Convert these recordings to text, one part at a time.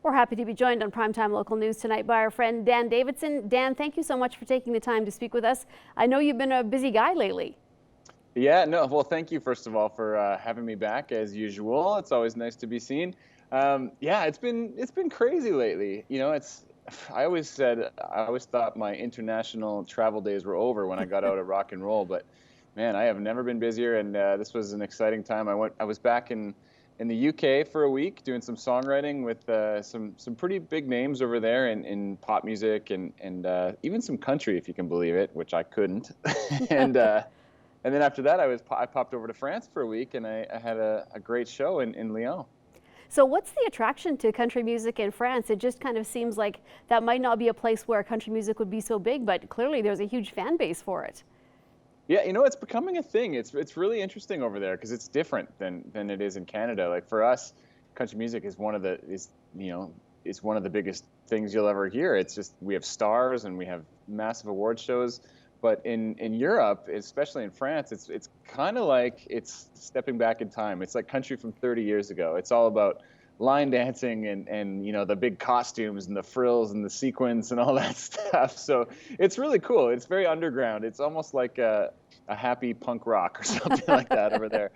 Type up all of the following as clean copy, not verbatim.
We're happy to be joined on Primetime Local News tonight by our friend Dan Davidson. Dan, thank you so much for taking the time to speak with us. I know you've been a busy guy lately. Yeah, no, well, thank you, first of all, for having me back as usual. It's always nice to be seen. Yeah, it's been crazy lately. I always thought my international travel days were over when I got out of rock and roll, but man, I have never been busier, and this was an exciting time. I was back in the UK for a week doing some songwriting with some pretty big names over there in pop music and even some country, if you can believe it, which I couldn't. and and then after that, I popped over to France for a week, and I had a great show in Lyon. So what's the attraction to country music in France? It just kind of seems like that might not be a place where country music would be so big, but clearly there's a huge fan base for it. Yeah, it's becoming a thing. It's really interesting over there because it's different than it is in Canada. Like for us, country music is one of the biggest things you'll ever hear. It's just we have stars and we have massive award shows. But in Europe, especially in France, it's kind of like it's stepping back in time. It's like country from 30 years ago. It's all about line dancing and the big costumes and the frills and the sequins and all that stuff. So it's really cool. It's very underground. It's almost like a happy punk rock or something like that over there.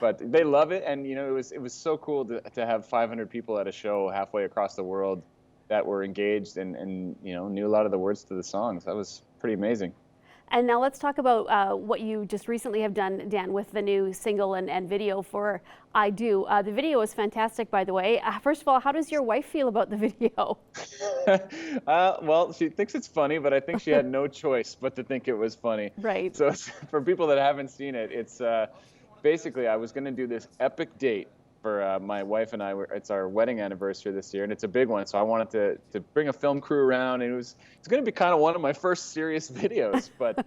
But they love it, and it was so cool to have 500 people at a show halfway across the world that were engaged and knew a lot of the words to the songs. That was pretty amazing. And now let's talk about what you just recently have done, Dan, with the new single and video for I Do. The video is fantastic, by the way. First of all, how does your wife feel about the video? Well, she thinks it's funny, but I think she had no choice but to think it was funny. Right. So for people that haven't seen it, it's basically I was going to do this epic date for my wife and I. It's our wedding anniversary this year, and it's a big one. So I wanted to bring a film crew around, and it's going to be kind of one of my first serious videos. But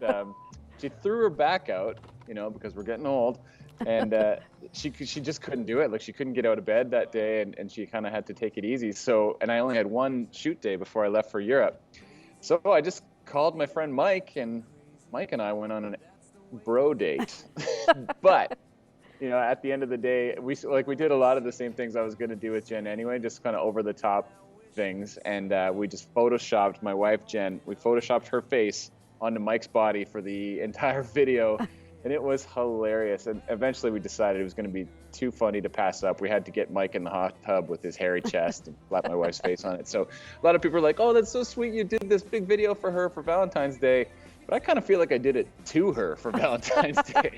she threw her back out, because we're getting old, and she just couldn't do it. Like she couldn't get out of bed that day, and she kind of had to take it easy. And I only had one shoot day before I left for Europe. So I just called my friend Mike, and Mike and I went on a bro date, but. At the end of the day, we did a lot of the same things I was going to do with Jen anyway, just kind of over the top things. And we just photoshopped my wife, Jen. We photoshopped her face onto Mike's body for the entire video. And it was hilarious. And eventually we decided it was going to be too funny to pass up. We had to get Mike in the hot tub with his hairy chest and slap my wife's face on it. So a lot of people are like, oh, that's so sweet. You did this big video for her for Valentine's Day. But I kind of feel like I did it to her for Valentine's Day.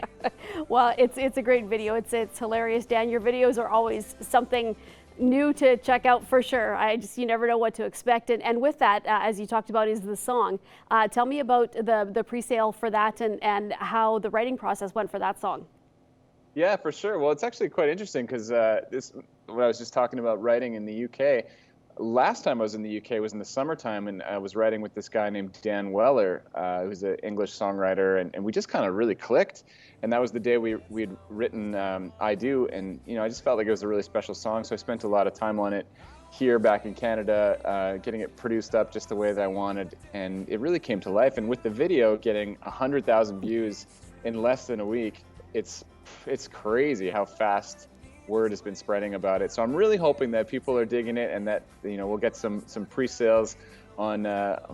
Well, it's a great video. It's hilarious, Dan. Your videos are always something new to check out for sure. You never know what to expect. And with that, as you talked about, is the song. Tell me about the pre-sale for that and how the writing process went for that song. Yeah, for sure. Well, it's actually quite interesting because what I was just talking about writing in the UK. Last time I was in the UK was in the summertime, and I was writing with this guy named Dan Weller, who's an English songwriter, and we just kind of really clicked. And that was the day we'd written I Do, and I just felt like it was a really special song, so I spent a lot of time on it here back in Canada, getting it produced up just the way that I wanted, and it really came to life. And with the video getting 100,000 views in less than a week, it's crazy how fast word has been spreading about it. So I'm really hoping that people are digging it and that we'll get some pre-sales on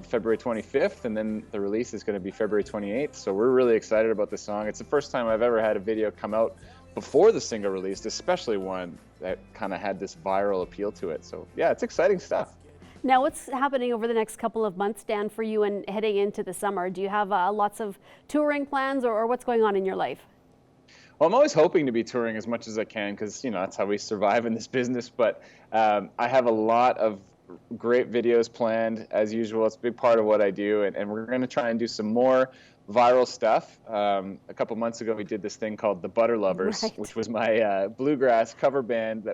February 25th, and then the release is going to be February 28th. So we're really excited about the song. It's the first time I've ever had a video come out before the single released, especially one that kind of had this viral appeal to it. So yeah, it's exciting stuff. Now, what's happening over the next couple of months, Dan, for you and heading into the summer? Do you have lots of touring plans or what's going on in your life? Well, I'm always hoping to be touring as much as I can because, that's how we survive in this business. But I have a lot of great videos planned, as usual. It's a big part of what I do. And we're going to try and do some more viral stuff. A couple months ago, we did this thing called The Butter Lovers, right, which was my bluegrass cover band.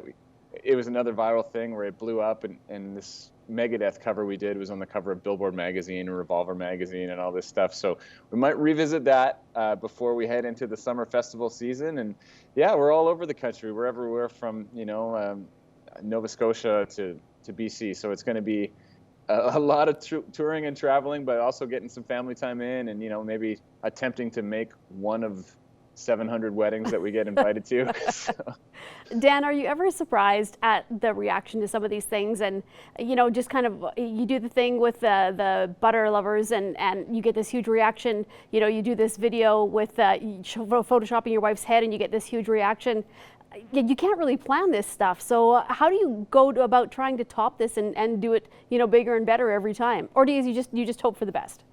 It was another viral thing where it blew up. And this Megadeth cover we did was on the cover of Billboard magazine and Revolver magazine and all this stuff. So we might revisit that before we head into the summer festival season. And yeah, we're all over the country. We're everywhere from Nova Scotia to BC. So it's going to be a lot of touring and traveling, but also getting some family time in, and maybe attempting to make one of 700 weddings that we get invited to. So. Dan, are you ever surprised at the reaction to some of these things? And, just kind of, you do the thing with the butter lovers and you get this huge reaction. You do this video with photoshopping your wife's head and you get this huge reaction. You can't really plan this stuff. So how do you go about trying to top this and do it, bigger and better every time? Or do you just hope for the best?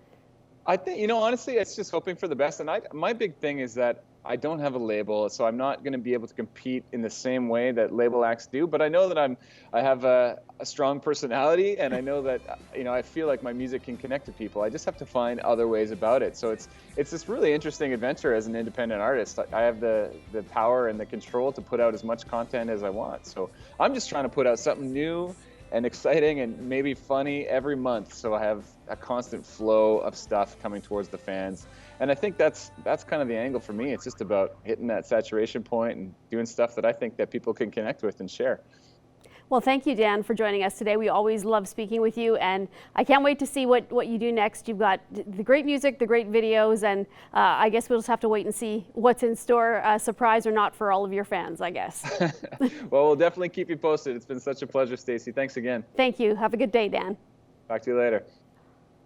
I think, honestly, it's just hoping for the best. And my big thing is that I don't have a label, so I'm not going to be able to compete in the same way that label acts do. But I know that I have a strong personality, and I know that I feel like my music can connect to people. I just have to find other ways about it. So it's this really interesting adventure as an independent artist. I have the power and the control to put out as much content as I want. So I'm just trying to put out something new and exciting and maybe funny every month, so I have a constant flow of stuff coming towards the fans. And I think that's kind of the angle for me. It's just about hitting that saturation point and doing stuff that I think that people can connect with and share. Well, thank you, Dan, for joining us today. We always love speaking with you, and I can't wait to see what you do next. You've got the great music, the great videos, and I guess we'll just have to wait and see what's in store, surprise or not, for all of your fans, I guess. Well, we'll definitely keep you posted. It's been such a pleasure, Stacey. Thanks again. Thank you. Have a good day, Dan. Talk to you later.